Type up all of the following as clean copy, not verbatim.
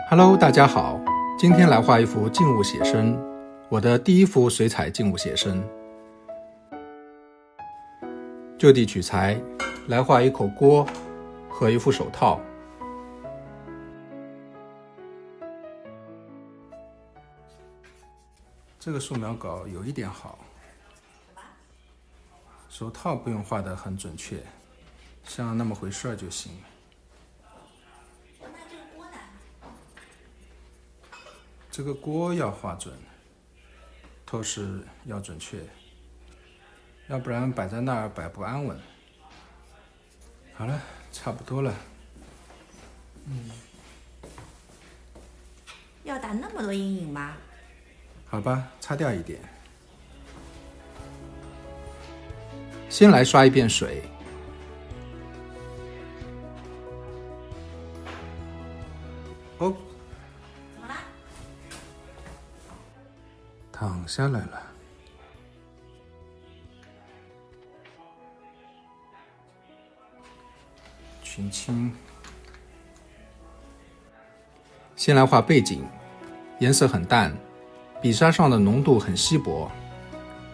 Hello， 大家好，今天来画一幅静物写生，我的第一幅水彩静物写生。就地取材，来画一口锅和一副手套。这个素描稿有一点好，手套不用画得很准确，像那么回事就行。这个锅要画准，透视要准确，要不然摆在那儿摆不安稳。好了，差不多了。要打那么多阴影吗？好吧，擦掉一点。先来刷一遍水。哦，怎么啦？躺下来了。群青。先来画背景，颜色很淡，笔刷上的浓度很稀薄，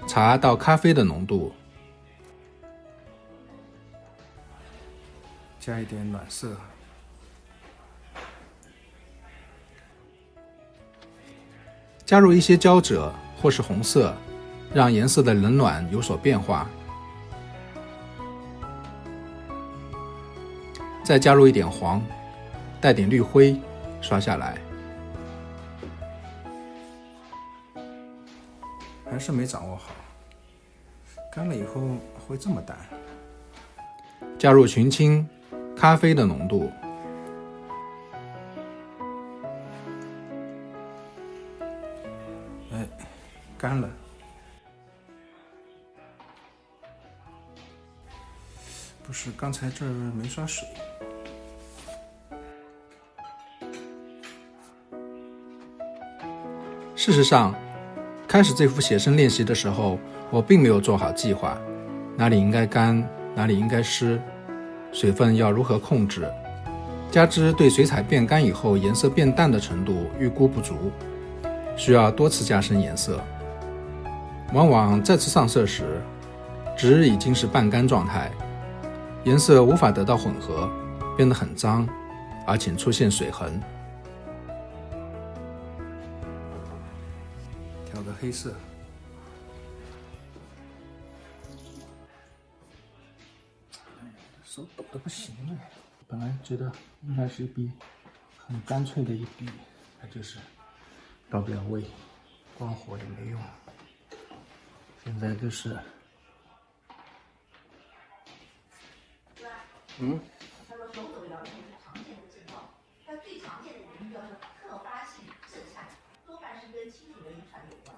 茶到咖啡的浓度，加一点暖色。加入一些胶赭或是红色，让颜色的冷暖有所变化。再加入一点黄，带点绿灰，刷下来。还是没掌握好，干了以后会这么淡。加入群青、咖啡的浓度。干了。不是，刚才这儿没刷水。事实上，开始这幅写生练习的时候，我并没有做好计划，哪里应该干，哪里应该湿，水分要如何控制，加之对水彩变干以后颜色变淡的程度预估不足，需要多次加深颜色。往往再次上色时，纸已经是半干状态，颜色无法得到混合，变得很脏，而且出现水痕。调个黑色。手抖得不行了，本来觉得应该是一笔很干脆的一笔，它就是到不了位，光火也没用。现在就是他说手抖摇是常见的症状，但最常见的原因叫做特发性肾颤，多半是跟亲属的遗传有关。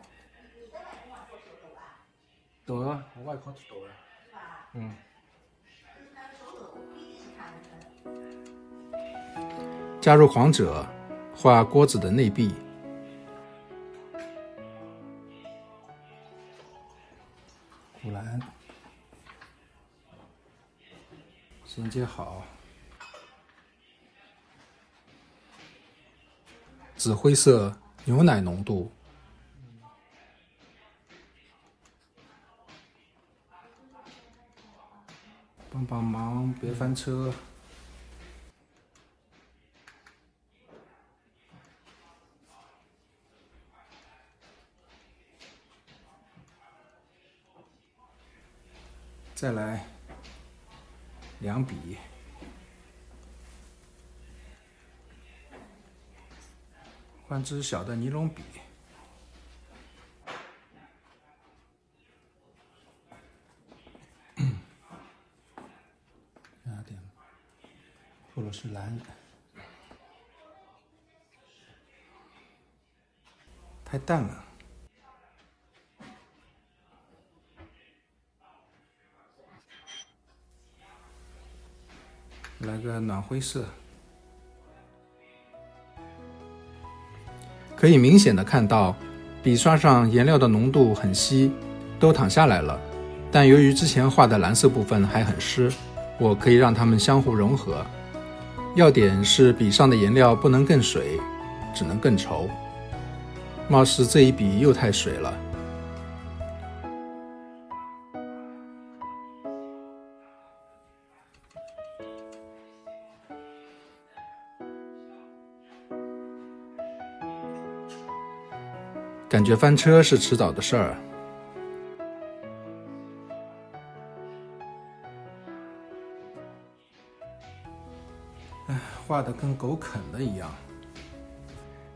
你的外公外婆手抖吧？抖啊，我外婆抖啊。是吧？就是他的手抖不一定是他的。加入黄赭，画锅子的内壁。古兰，衔接好。紫灰色牛奶浓度。帮帮忙，别翻车。再来两笔，换支小的尼龙笔，加点普鲁士蓝，太淡了。来个暖灰色，可以明显的看到笔刷上颜料的浓度很稀，都淌下来了，但由于之前画的蓝色部分还很湿，我可以让它们相互融合。要点是笔上的颜料不能更水，只能更稠。貌似这一笔又太水了。感觉翻车是迟早的事儿。画得跟狗啃的一样。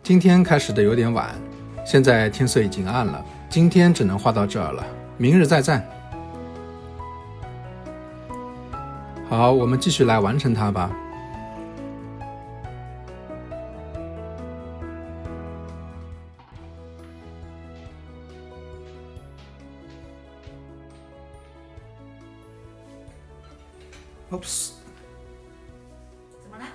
今天开始的有点晚，现在天色已经暗了，今天只能画到这儿了，明日再战。好，我们继续来完成它吧。Oops。怎么了？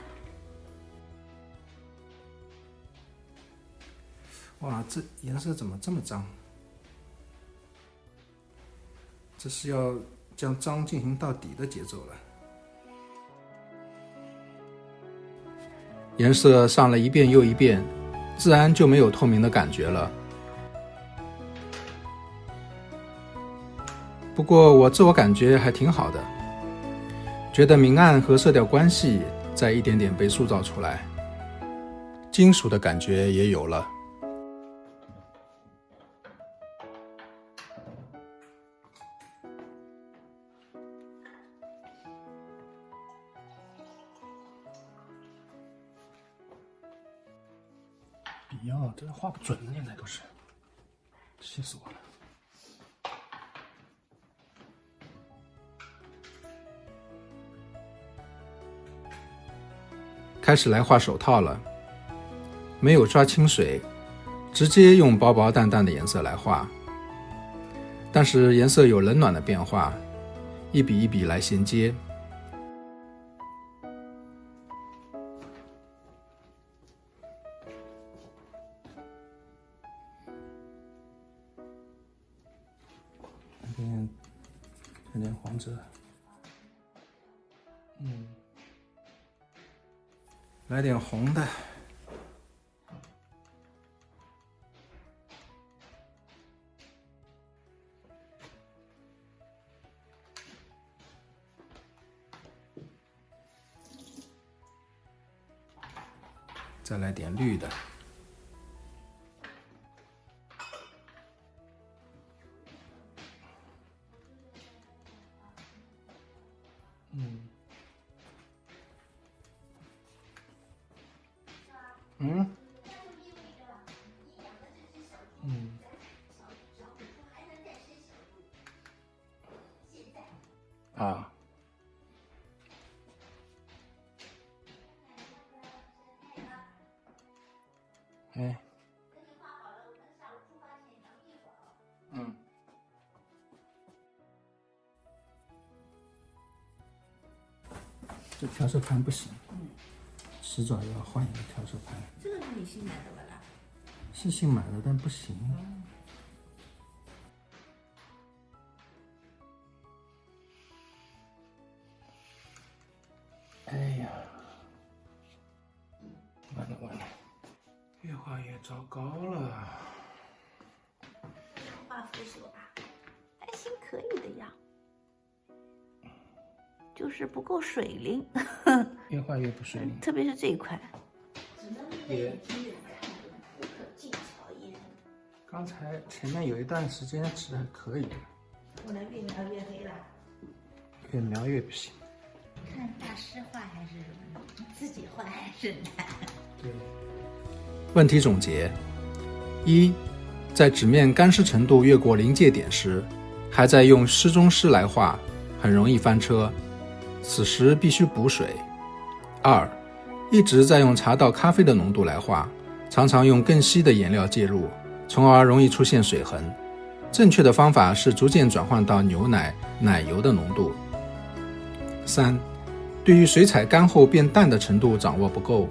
哇，这颜色怎么这么脏？这是要将脏进行到底的节奏了。颜色上了一遍又一遍，自然就没有透明的感觉了。不过我自我感觉还挺好的，觉得明暗和色调关系在一点点被塑造出来，金属的感觉也有了。笔呀，这画不准，现在都是，气死我了。开始来画手套了，没有抓清水，直接用薄薄淡淡的颜色来画，但是颜色有冷暖的变化，一笔一笔来衔接。这点黄色，来点红的，再来点绿的。啊，哎，这调色盘不行，迟早要换一个调色盘。这个是你新买的吧啦？是新买的，但不行。哎呀，完了完了，越画越糟糕了。画扶手啊，还行，可以的呀，就是不够水灵，越画越不水灵，特别是这一块。也刚才前面有一段时间是还可以的，后来越描越黑了。越描越不行。看大师画还是什么？自己画还是难。对。问题总结：一，在纸面干湿程度越过临界点时，还在用湿中湿来画，很容易翻车，此时必须补水。二，一直在用茶到咖啡的浓度来画，常常用更稀的颜料介入，从而容易出现水痕。正确的方法是逐渐转换到牛奶、奶油的浓度。三，对于水彩干后变淡的程度掌握不够，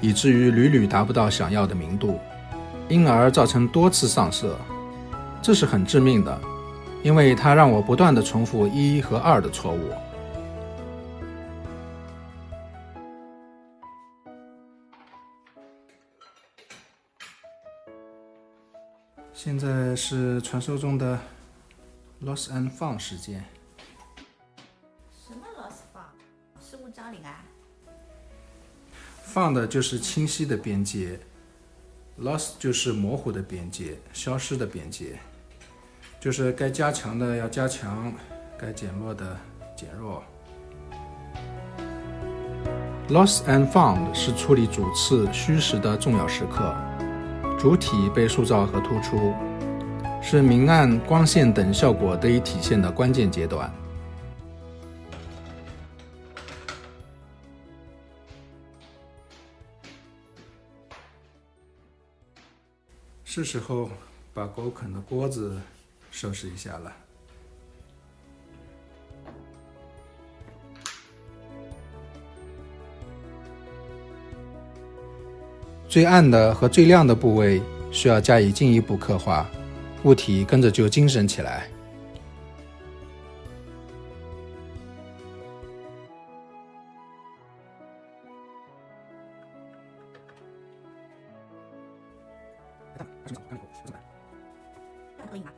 以至于屡屡达不到想要的明度，因而造成多次上色。这是很致命的，因为它让我不断地重复1和2的错误。现在是传说中的 lost and found 事件。什么 lost found？ 失物招领啊？ found 就是清晰的边界 ，lost 就是模糊的边界，消失的边界，就是该加强的要加强，该减弱的减弱。Lost and found 是处理主次虚实的重要时刻，主体被塑造和突出，是明暗、光线等效果得以体现的关键阶段。是时候把狗啃的锅子收拾一下了。最暗的和最亮的部位需要加以进一步刻画，物体跟着就精神起来。可以吗？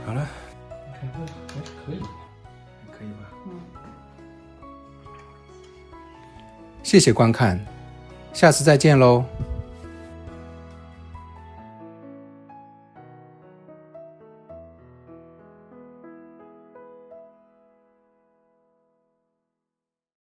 好了，还是可以，还可以吧？谢谢观看，下次再见喽。